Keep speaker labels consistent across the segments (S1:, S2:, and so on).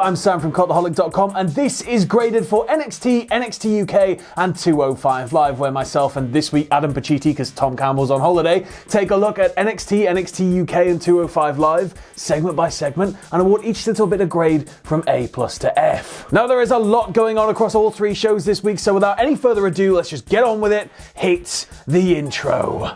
S1: I'm Sam from Cultaholic.com, and this is graded for NXT, NXT UK, and 205 Live, where myself and this week Adam Pacitti, because Tom Campbell's on holiday, take a look at NXT, NXT UK, and 205 Live, segment by segment, and award each little bit of grade from A+ to F. Now, there is a lot going on across all three shows this week, so without any further ado, let's just get on with it. Hit the intro.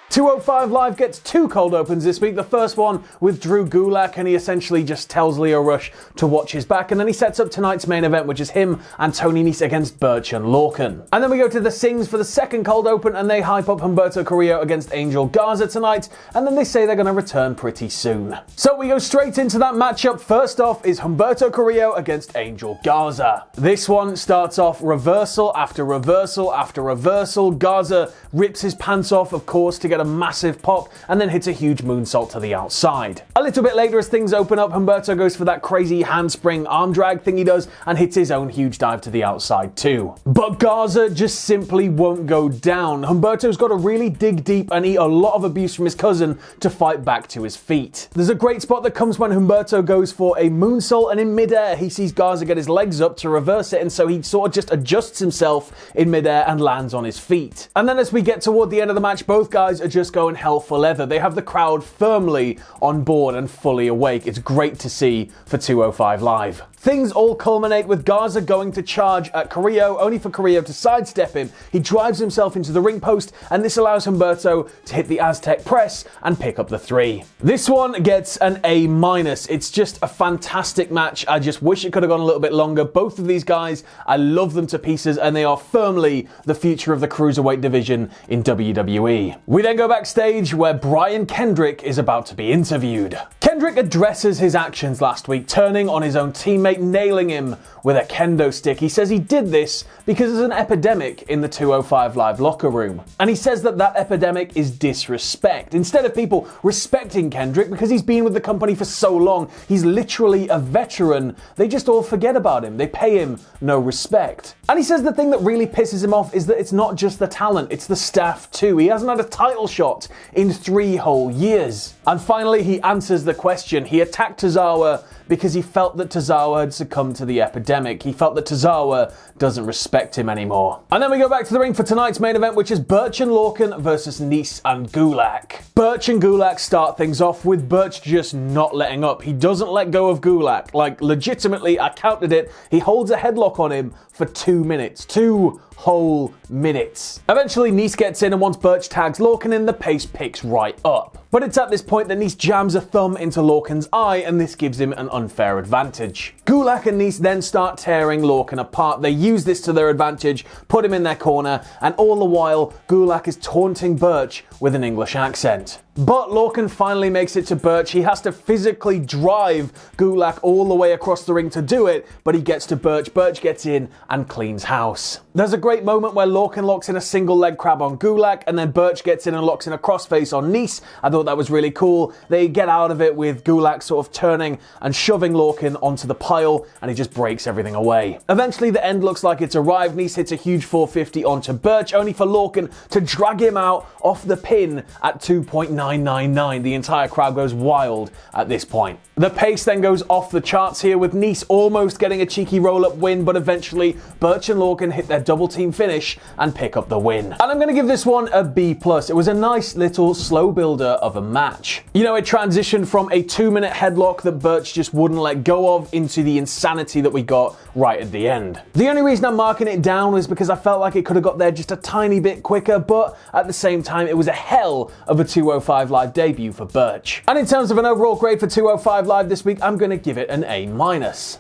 S1: 205 Live gets two cold opens this week. The first one with Drew Gulak, and he essentially just tells Lio Rush to watch his back, and then he sets up tonight's main event, which is him and Nese against Burch and Lorcan. And then we go to the Sings for the second cold open, and they hype up Humberto Carrillo against Angel Garza tonight, and then they say they're going to return pretty soon. So we go straight into that matchup. First off is Humberto Carrillo against Angel Garza. This one starts off reversal after reversal after reversal. Garza rips his pants off, of course, to get a massive pop, and then hits a huge moonsault to the outside. A little bit later, as things open up, Humberto goes for that crazy handspring arm drag thing he does and hits his own huge dive to the outside too. But Garza just simply won't go down. Humberto's got to really dig deep and eat a lot of abuse from his cousin to fight back to his feet. There's a great spot that comes when Humberto goes for a moonsault, and in midair he sees Garza get his legs up to reverse it, and so he sort of just adjusts himself in midair and lands on his feet. And then as we get toward the end of the match, both guys are just going hell for leather. They have the crowd firmly on board and fully awake. It's great to see for 205 Live. Things all culminate with Garza going to charge at Carrillo, only for Carrillo to sidestep him. He drives himself into the ring post, and this allows Humberto to hit the Aztec press and pick up the 3. This one gets an A-. It's just a fantastic match. I just wish it could have gone a little bit longer. Both of these guys, I love them to pieces, and they are firmly the future of the cruiserweight division in WWE. We then go backstage where Brian Kendrick is about to be interviewed. Kendrick addresses his actions last week, turning on his own teammate, nailing him with a kendo stick. He says he did this because there's an epidemic in the 205 Live locker room. And he says that that epidemic is disrespect. Instead of people respecting Kendrick because he's been with the company for so long, he's literally a veteran, they just all forget about him. They pay him no respect. And he says the thing that really pisses him off is that it's not just the talent, it's the staff too. He hasn't had a title shot in 3 whole years. And finally, he answers the question. He attacked Tozawa because he felt that Tozawa had succumbed to the epidemic. He felt that Tozawa doesn't respect him anymore. And then we go back to the ring for tonight's main event, which is Burch and Lorcan versus Nese and Gulak. Burch and Gulak start things off with Burch just not letting up. He doesn't let go of Gulak. Like, legitimately, I counted it. He holds a headlock on him for 2 minutes. 2 whole minutes. Eventually, Nese gets in, and once Burch tags Lorcan in, the pace picks right up. But it's at this point that Nese jams a thumb into Lorcan's eye, and this gives him an unfair advantage. Gulak and Nese then start tearing Lorcan apart. They use this to their advantage, put him in their corner, and all the while, Gulak is taunting Burch with an English accent. But Lorcan finally makes it to Burch. He has to physically drive Gulak all the way across the ring to do it, but he gets to Burch. Burch gets in and cleans house. There's a great moment where Lorcan locks in a single leg crab on Gulak, and then Burch gets in and locks in a crossface on Nese. I thought that was really cool. They get out of it with Gulak sort of turning and shoving Lorcan onto the pile, and he just breaks everything away. Eventually, the end looks like it's arrived. Nese hits a huge 450 onto Burch, only for Lorcan to drag him out off the pin at 2.999. The entire crowd goes wild at this point. The pace then goes off the charts here, with Nese almost getting a cheeky roll-up win, but eventually Burch and Lorcan hit their double team finish and pick up the win. And I'm going to give this one a B+. It was a nice little slow builder of a match. You know, it transitioned from a 2-minute headlock that Burch just wouldn't let go of into the insanity that we got right at the end. The only reason I'm marking it down was because I felt like it could have got there just a tiny bit quicker, but at the same time, it was a hell of a 205 Live debut for Burch. And in terms of an overall grade for 205 Live this week, I'm going to give it an A-.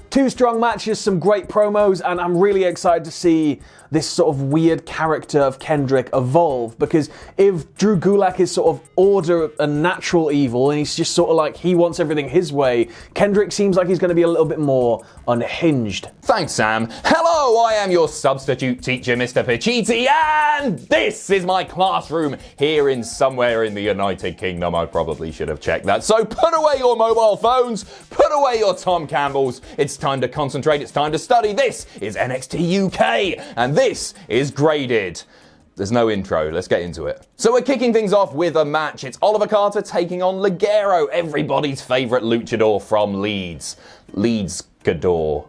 S1: 2 strong matches, some great promos, and I'm really excited to see this sort of weird character of Kendrick evolve, because if Drew Gulak is sort of order and natural evil, and he's just sort of like, he wants everything his way, Kendrick seems like he's going to be a little bit more unhinged.
S2: Thanks, Sam. Hello, I am your substitute teacher, Mr. Pacitti, and this is my classroom here in somewhere in the United Kingdom. I probably should have checked that. So put away your mobile phones, put away your Tom Campbells. It's time to concentrate, it's time to study. This is NXT UK, and this is Graded. There's no intro. Let's get into it. So we're kicking things off with a match. It's Oliver Carter taking on Ligero, everybody's favourite luchador from Leeds. Leeds Chador.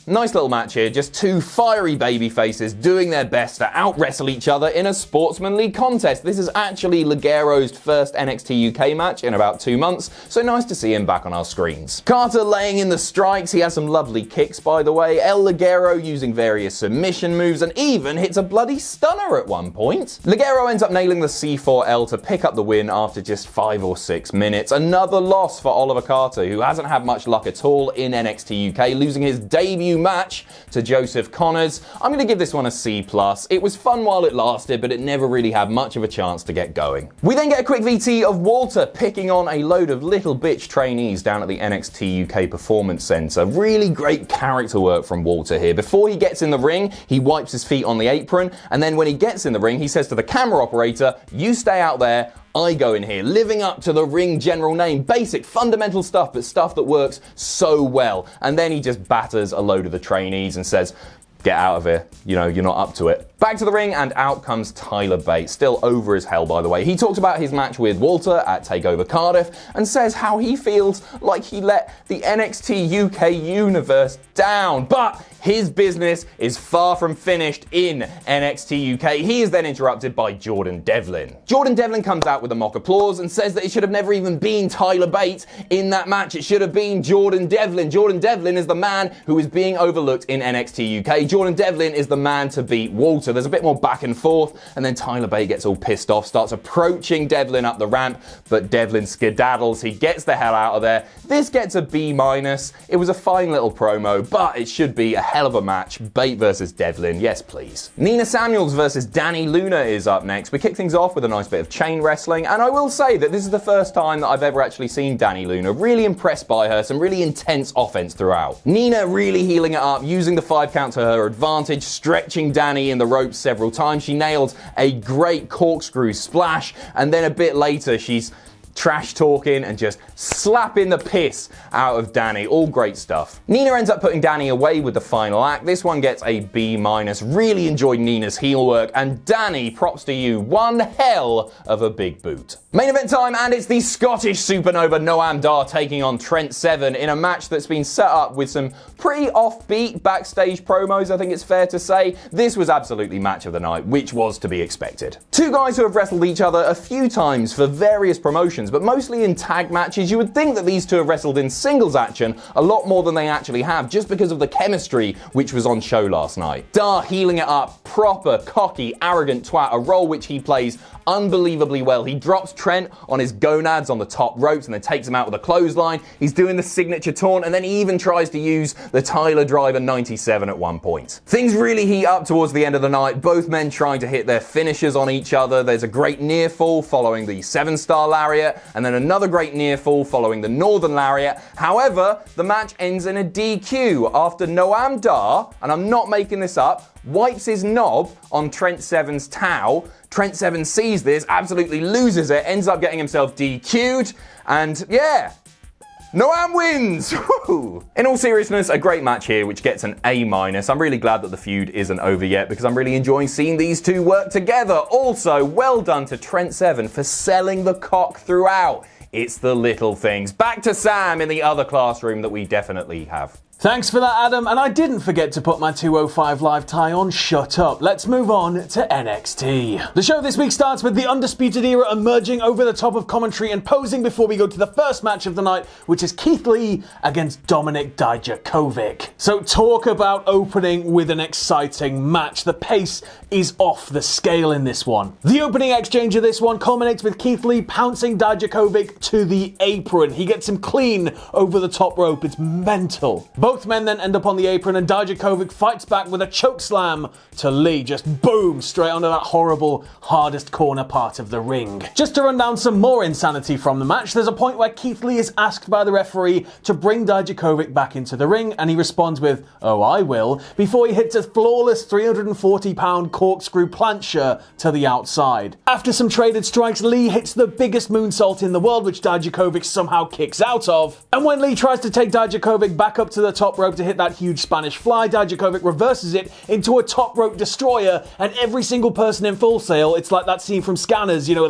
S2: Nice little match here, just two fiery baby faces doing their best to out-wrestle each other in a sportsmanly contest. This is actually Ligero's first NXT UK match in about 2 months, so nice to see him back on our screens. Carter laying in the strikes, he has some lovely kicks by the way, El Ligero using various submission moves and even hits a bloody stunner at one point. Ligero ends up nailing the C4L to pick up the win after just 5 or 6 minutes. Another loss for Oliver Carter, who hasn't had much luck at all in NXT UK, losing his debut match to Joseph Connors. I'm going to give this one a C+. It was fun while it lasted, but it never really had much of a chance to get going. We then get a quick VT of Walter picking on a load of little bitch trainees down at the NXT UK Performance Centre. Really great character work from Walter here. Before he gets in the ring, he wipes his feet on the apron, and then when he gets in the ring, he says to the camera operator, "You stay out there, I go in here," living up to the ring general name. Basic, fundamental stuff, but stuff that works so well. And then he just batters a load of the trainees and says, "Get out of here. You know, you're not up to it." Back to the ring, and out comes Tyler Bate, still over as hell by the way. He talks about his match with Walter at TakeOver Cardiff and says how he feels like he let the NXT UK universe down. But his business is far from finished in NXT UK. He is then interrupted by Jordan Devlin. Jordan Devlin comes out with a mock applause and says that it should have never even been Tyler Bate in that match. It should have been Jordan Devlin. Jordan Devlin is the man who is being overlooked in NXT UK. Jordan Devlin is the man to beat Walter. There's a bit more back and forth, and then Tyler Bate gets all pissed off, starts approaching Devlin up the ramp, but Devlin skedaddles. He gets the hell out of there. This gets a B-. It was a fine little promo, but it should be a hell of a match. Bate versus Devlin, yes please. Nina Samuels versus Dani Luna is up next. We kick things off with a nice bit of chain wrestling, and I will say that this is the first time that I've ever actually seen Dani Luna. Really impressed by her, some really intense offense throughout. Nina really healing it up, using the 5 count to her advantage, stretching Dani in the ropes several times. She nailed a great corkscrew splash, and then a bit later she's trash talking and just slapping the piss out of Dani. All great stuff. Nina ends up putting Dani away with the final act. This one gets a B-. Really enjoyed Nina's heel work, and Dani, props to you, one hell of a big boot. Main event time, and it's the Scottish Supernova Noam Dar taking on Trent Seven in a match that's been set up with some pretty offbeat backstage promos, I think it's fair to say. This was absolutely match of the night, which was to be expected. Two guys who have wrestled each other a few times for various promotions, but mostly in tag matches. You would think that these two have wrestled in singles action a lot more than they actually have, just because of the chemistry which was on show last night. Dar healing it up, proper, cocky, arrogant twat, a role which he plays unbelievably well. He drops Trent on his gonads on the top ropes and then takes him out with a clothesline. He's doing the signature taunt, and then he even tries to use the Tyler Driver 97 at one point. Things really heat up towards the end of the night, both men trying to hit their finishers on each other. There's a great near fall following the 7-star lariat, and then another great near fall following the Northern lariat. However, the match ends in a DQ after Noam Dar, and I'm not making this up, wipes his knob on Trent Seven's towel. Trent Seven sees this, absolutely loses it, ends up getting himself DQ'd, and yeah, Noam wins! Woo! In all seriousness, a great match here, which gets an A-. I'm really glad that the feud isn't over yet, because I'm really enjoying seeing these two work together. Also, well done to Trent Seven for selling the cock throughout. It's the little things. Back to Sam in the other classroom that we definitely have.
S1: Thanks for that, Adam, and I didn't forget to put my 205 Live tie on. Shut up. Let's move on to NXT. The show this week starts with the Undisputed Era emerging over the top of commentary and posing before we go to the first match of the night, which is Keith Lee against Dominik Dijakovic. So talk about opening with an exciting match. The pace is off the scale in this one. The opening exchange of this one culminates with Keith Lee pouncing Dijakovic to the apron. He gets him clean over the top rope. It's mental. Both men then end up on the apron, and Dijakovic fights back with a choke slam to Lee. Just boom, straight onto that horrible, hardest corner part of the ring. Just to run down some more insanity from the match, there's a point where Keith Lee is asked by the referee to bring Dijakovic back into the ring, and he responds with, "Oh, I will," before he hits a flawless 340-pound corkscrew plancher to the outside. After some traded strikes, Lee hits the biggest moonsault in the world, which Dijakovic somehow kicks out of. And when Lee tries to take Dijakovic back up to the top top rope to hit that huge Spanish fly. Dijakovic reverses it into a top rope destroyer, and every single person in Full Sail, it's like that scene from Scanners, you know,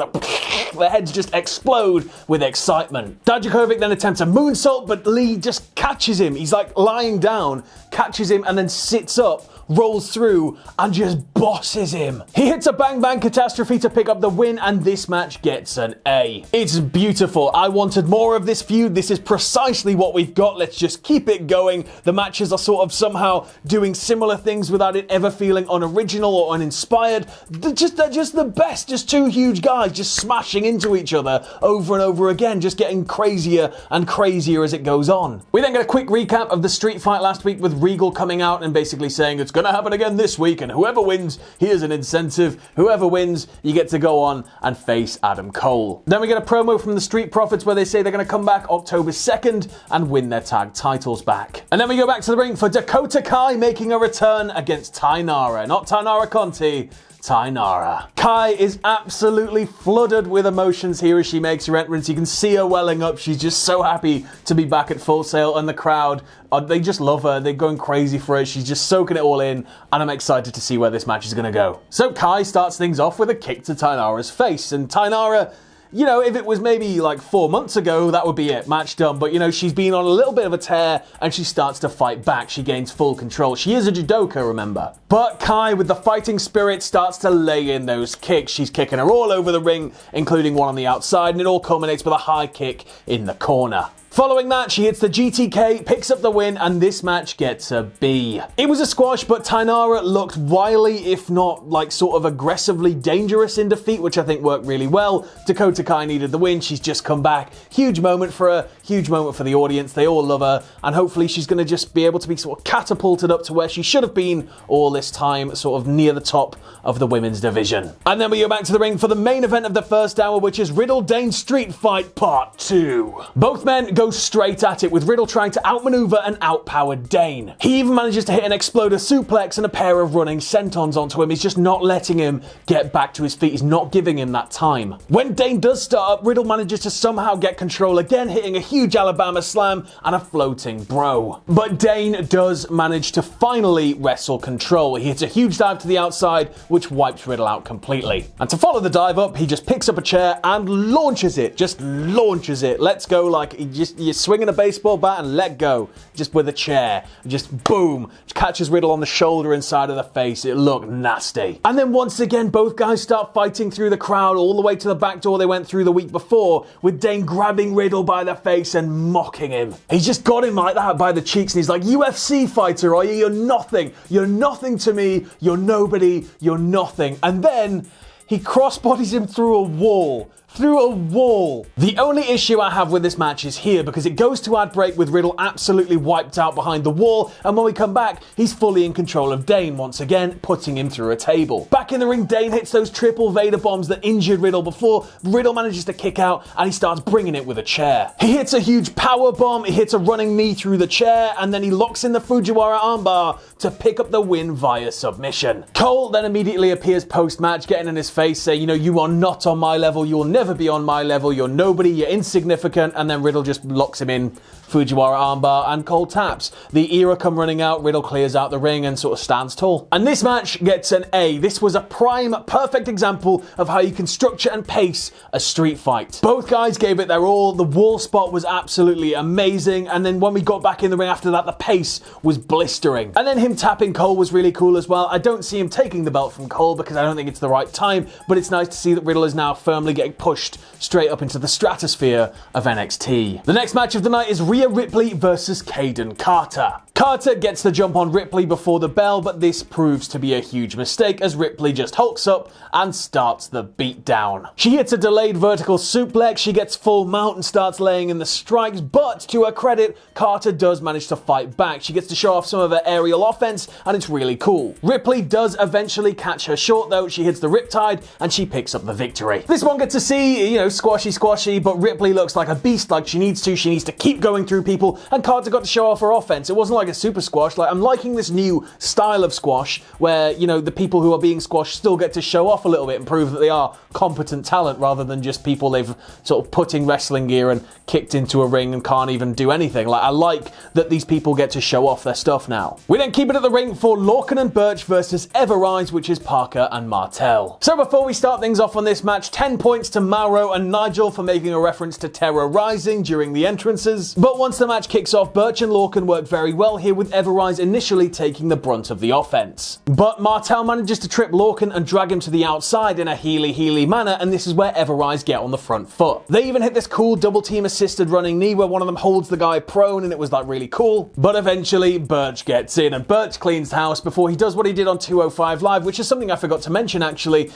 S1: their heads just explode with excitement. Dijakovic then attempts a moonsault, but Lee just catches him. He's like lying down, catches him, and then sits up, rolls through, and just bosses him. He hits a bang bang catastrophe to pick up the win, and this match gets an A. It's beautiful. I wanted more of this feud. This is precisely what we've got. Let's just keep it going. The matches are sort of somehow doing similar things without it ever feeling unoriginal or uninspired. They're just the best. Just two huge guys just smashing into each other over and over again, just getting crazier and crazier as it goes on. We then get a quick recap of the street fight last week with Regal coming out and basically saying it's going to happen again this week, and whoever wins, here's an incentive. Whoever wins, you get to go on and face Adam Cole. Then we get a promo from the Street Profits where they say they're going to come back October 2nd and win their tag titles back. And then we go back to the ring for Dakota Kai making a return against Tainara. Not Tainara Conti, Tainara. Kai is absolutely flooded with emotions here as she makes her entrance. You can see her welling up. She's just so happy to be back at Full Sail, and the crowd, they just love her. They're going crazy for her. She's just soaking it all in, and I'm excited to see where this match is going to go. So Kai starts things off with a kick to Tainara's face, and Tainara, you know, if it was maybe like 4 months ago, that would be it, match done. But, you know, she's been on a little bit of a tear and she starts to fight back. She gains full control. She is a judoka, remember. But Kai, with the fighting spirit, starts to lay in those kicks. She's kicking her all over the ring, including one on the outside, and it all culminates with a high kick in the corner. Following that, she hits the GTK, picks up the win, and this match gets a B. It was a squash, but Tainara looked wily, if not like sort of aggressively dangerous in defeat, which I think worked really well. Dakota Kai needed the win. She's just come back. Huge moment for her, huge moment for the audience. They all love her, and hopefully she's going to just be able to be sort of catapulted up to where she should have been all this time, sort of near the top of the women's division. And then we go back to the ring for the main event of the first hour, which is Riddle Dain Street Fight Part 2. Both men go straight at it, with Riddle trying to outmaneuver and outpower Dain. He even manages to hit an exploder suplex and a pair of running sentons onto him. He's just not letting him get back to his feet. He's not giving him that time. When Dain does start up, Riddle manages to somehow get control again, hitting a huge Alabama slam and a floating bro. But Dain does manage to finally wrestle control. He hits a huge dive to the outside, which wipes Riddle out completely. And to follow the dive up, he just picks up a chair and launches it. Just launches it. Let's go, like you're swinging a baseball bat and let go. Just with a chair. Just boom. Catches Riddle on the shoulder inside of the face. It looked nasty. And then once again, both guys start fighting through the crowd all the way to the back door they went through the week before, with Dain grabbing Riddle by the face and mocking him. He's just got him like that by the cheeks, and he's like, UFC fighter, are you? You're nothing. You're nothing to me. You're nobody. You're nothing. And then he crossbodies him through a wall. Through a wall. The only issue I have with this match is here, because it goes to ad break with Riddle absolutely wiped out behind the wall, and when we come back, he's fully in control of Dain once again, putting him through a table. Back in the ring, Dain hits those triple Vader bombs that injured Riddle before. Riddle manages to kick out, and he starts bringing it with a chair. He hits a huge power bomb, he hits a running knee through the chair, and then he locks in the Fujiwara armbar to pick up the win via submission. Cole then immediately appears post-match, getting in his face, saying, you know, you are not on my level, you'll never be on my level, you're nobody, you're insignificant, and then Riddle just locks him in, Fujiwara armbar, and Cole taps. The era come running out, Riddle clears out the ring and sort of stands tall. And this match gets an A. This was a prime, perfect example of how you can structure and pace a street fight. Both guys gave it their all. The wall spot was absolutely amazing, and then when we got back in the ring after that, the pace was blistering. And then him tapping Cole was really cool as well. I don't see him taking the belt from Cole because I don't think it's the right time, but it's nice to see that Riddle is now firmly getting pushed straight up into the stratosphere of NXT. The next match of the night is Rhea Ripley versus Caden Carter. Carter gets the jump on Ripley before the bell, but this proves to be a huge mistake as Ripley just hulks up and starts the beatdown. She hits a delayed vertical suplex, she gets full mount and starts laying in the strikes, but to her credit, Carter does manage to fight back. She gets to show off some of her aerial offense, and it's really cool. Ripley does eventually catch her short though. She hits the Riptide and she picks up the victory. This one gets to see, you know, squashy, but Ripley looks like a beast, like she needs to. She needs to keep going through people, and Carter got to show off her offense. It wasn't like like a super squash. Like, I'm liking this new style of squash where, you know, the people who are being squashed still get to show off a little bit and prove that they are competent talent rather than just people they've sort of put in wrestling gear and kicked into a ring and can't even do anything. Like, I like that these people get to show off their stuff now. We then keep it at the ring for Lorcan and Burch versus Everrise, which is Parker and Martel. So before we start things off on this match, 10 points to Mauro and Nigel for making a reference to Terror Rising during the entrances. But once the match kicks off, Burch and Lorcan work very well here, with Everrise initially taking the brunt of the offense. But Martel manages to trip Lorcan and drag him to the outside in a heely manner, and this is where Everrise get on the front foot. They even hit this cool double team assisted running knee where one of them holds the guy prone, and it was like really cool. But eventually Burch gets in, and Burch cleans house before he does what he did on 205 Live, which is something I forgot to mention actually.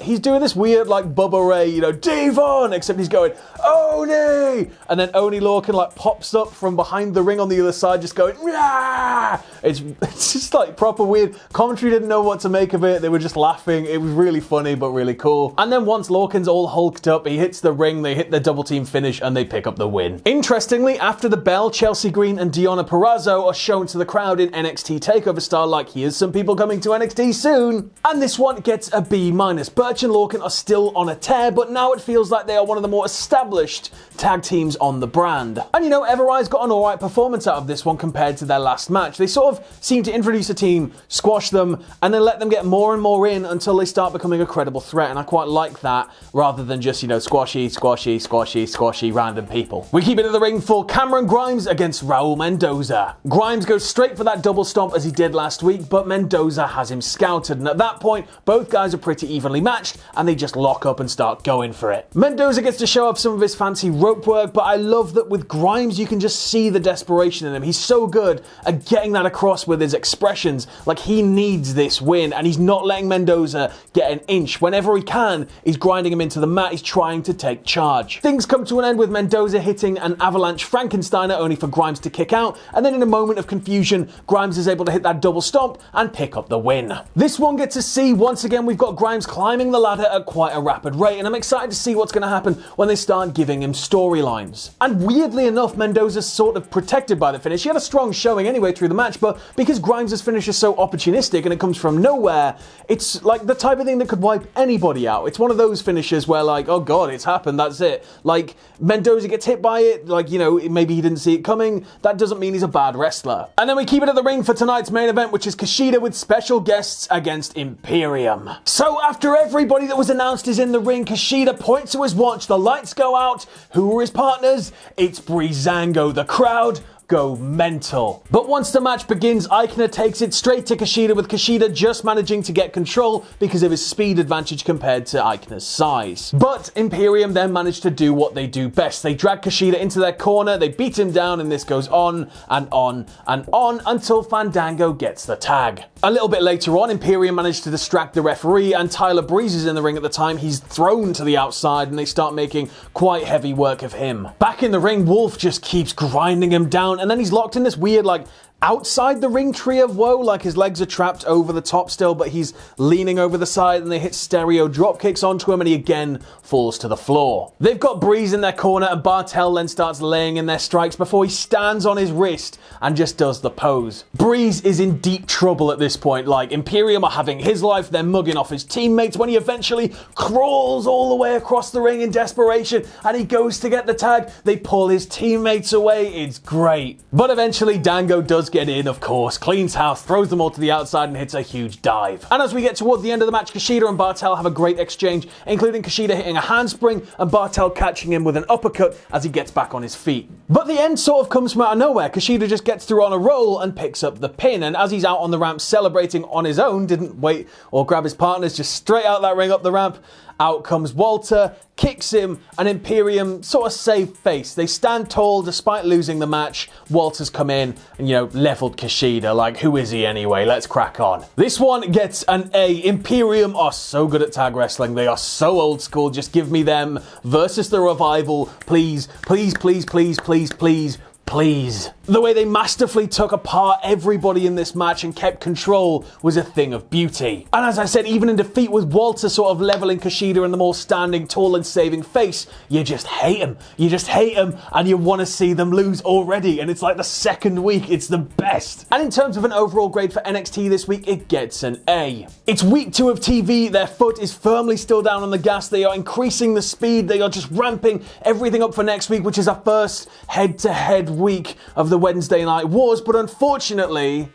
S1: He's doing this weird like Bubba Ray, you know, Devon, except he's going, Oney! And then Oney Lorcan like pops up from behind the ring on the other side just going, Rah! It's just like proper weird. Commentary didn't know what to make of it. They were just laughing. It was really funny but really cool. And then once Lorcan's all hulked up, he hits the ring, they hit the double team finish, and they pick up the win. Interestingly, after the bell, Chelsea Green and Deonna Purrazzo are shown to the crowd in NXT TakeOver style, like, here's some people coming to NXT soon. And this one gets a B-. Burch and Lorcan are still on a tear, but now it feels like they are one of the more established tag teams on the brand. And you know, Everrise got an alright performance out of this one compared to their last match. They sort of seem to introduce a team, squash them, and then let them get more and more in until they start becoming a credible threat, and I quite like that, rather than just, you know, squashy random people. We keep it in the ring for Cameron Grimes against Raul Mendoza. Grimes goes straight for that double stomp as he did last week, but Mendoza has him scouted, and at that point, both guys are pretty evenly matched, and they just lock up and start going for it. Mendoza gets to show off some of his fancy rope work, but I love that with Grimes, you can just see the desperation in him. He's so good at getting that across with his expressions. Like, he needs this win, and he's not letting Mendoza get an inch. Whenever he can, he's grinding him into the mat. He's trying to take charge. Things come to an end with Mendoza hitting an avalanche Frankensteiner, only for Grimes to kick out, and then in a moment of confusion, Grimes is able to hit that double stomp and pick up the win. This one gets to see, once again, we've got Grimes climbing the ladder at quite a rapid rate, and I'm excited to see what's going to happen when they start giving him storylines. And weirdly enough, Mendoza's sort of protected by the finish. He had a strong showing anyway through the match, but because Grimes' finish is so opportunistic and it comes from nowhere, it's like the type of thing that could wipe anybody out. It's one of those finishes where, like, oh god, it's happened, that's it. Like, Mendoza gets hit by it, like, you know, maybe he didn't see it coming. That doesn't mean he's a bad wrestler. And then we keep it at the ring for tonight's main event, which is Kushida with special guests against Imperium. So after everybody that was announced is in the ring, Kushida points to his watch, the lights go out. Who are his partners? It's Breezango. The crowd go mental. But once the match begins, Aichner takes it straight to Kushida, with Kushida just managing to get control because of his speed advantage compared to Aichner's size. But Imperium then manage to do what they do best. They drag Kushida into their corner, they beat him down, and this goes on and on and on until Fandango gets the tag. A little bit later on, Imperium managed to distract the referee, and Tyler Breeze is in the ring at the time. He's thrown to the outside and they start making quite heavy work of him. Back in the ring, Wolf just keeps grinding him down, and then he's locked in this weird, like, outside the ring tree of woe, like his legs are trapped over the top still, but he's leaning over the side, and they hit stereo drop kicks onto him, and he again falls to the floor. They've got Breeze in their corner, and Bartel then starts laying in their strikes before he stands on his wrist and just does the pose. Breeze is in deep trouble at this point. Like, Imperium are having his life, they're mugging off his teammates when he eventually crawls all the way across the ring in desperation, and he goes to get the tag. They pull his teammates away. It's great. But eventually Dango does get in, of course, cleans house, throws them all to the outside, and hits a huge dive. And as we get toward the end of the match, Kushida and Bartel have a great exchange, including Kushida hitting a handspring and Bartel catching him with an uppercut as he gets back on his feet. But the end sort of comes from out of nowhere. Kushida just gets through on a roll and picks up the pin, and as he's out on the ramp celebrating on his own, didn't wait or grab his partners, just straight out that ring up the ramp. Out comes Walter, kicks him, and Imperium sort of save face. They stand tall despite losing the match. Walter's come in and, you know, leveled Kushida. Like, who is he anyway? Let's crack on. This one gets an A. Imperium are so good at tag wrestling. They are so old school. Just give me them versus the Revival. Please, please, please, please, please, please. please. The way they masterfully took apart everybody in this match and kept control was a thing of beauty. And as I said, even in defeat with Walter sort of leveling Kushida and them all standing tall and saving face, you just hate him. You just hate him and you want to see them lose already. And it's like the second week, it's the best. And in terms of an overall grade for NXT this week, it gets an A. It's week 2 of TV, their foot is firmly still down on the gas, they are increasing the speed, they are just ramping everything up for next week, which is our first head-to-head week of the Wednesday Night Wars, but unfortunately,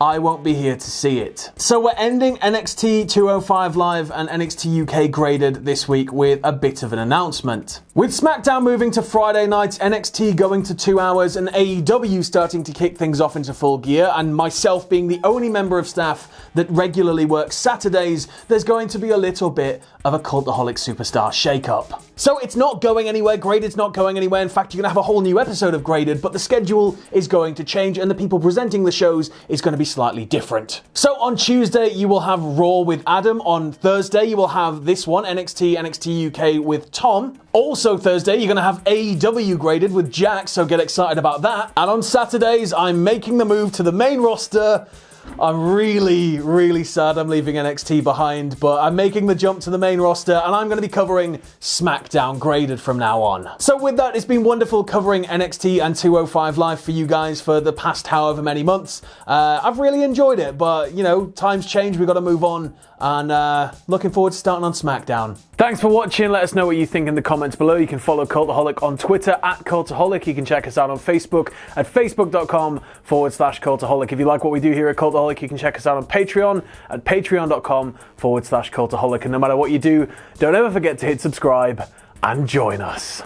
S1: I won't be here to see it. So we're ending NXT 205 Live and NXT UK Graded this week with a bit of an announcement. With SmackDown moving to Friday nights, NXT going to 2 hours, and AEW starting to kick things off into full gear, and myself being the only member of staff that regularly works Saturdays, there's going to be a little bit of a Cultaholic Superstar shake-up. So it's not going anywhere, Graded's not going anywhere. In fact, you're going to have a whole new episode of Graded, but the schedule is going to change and the people presenting the shows is going to be slightly different. So on Tuesday, you will have Raw with Adam. On Thursday, you will have this one, NXT UK with Tom. Also Thursday, you're going to have AEW Graded with Jack, so get excited about that. And on Saturdays, I'm making the move to the main roster. I'm really sad I'm leaving NXT behind, but I'm making the jump to the main roster and I'm going to be covering SmackDown Graded from now on. So with that, it's been wonderful covering NXT and 205 Live for you guys for the past however many months. I've really enjoyed it, but you know, times change, we've got to move on, and looking forward to starting on SmackDown. Thanks for watching. Let us know what you think in the comments below. You can follow Cultaholic on Twitter @Cultaholic. You can check us out on Facebook at facebook.com/Cultaholic. If you like what we do here at Cultaholic, you can check us out on Patreon at patreon.com/Cultaholic. And no matter what you do, don't ever forget to hit subscribe and join us.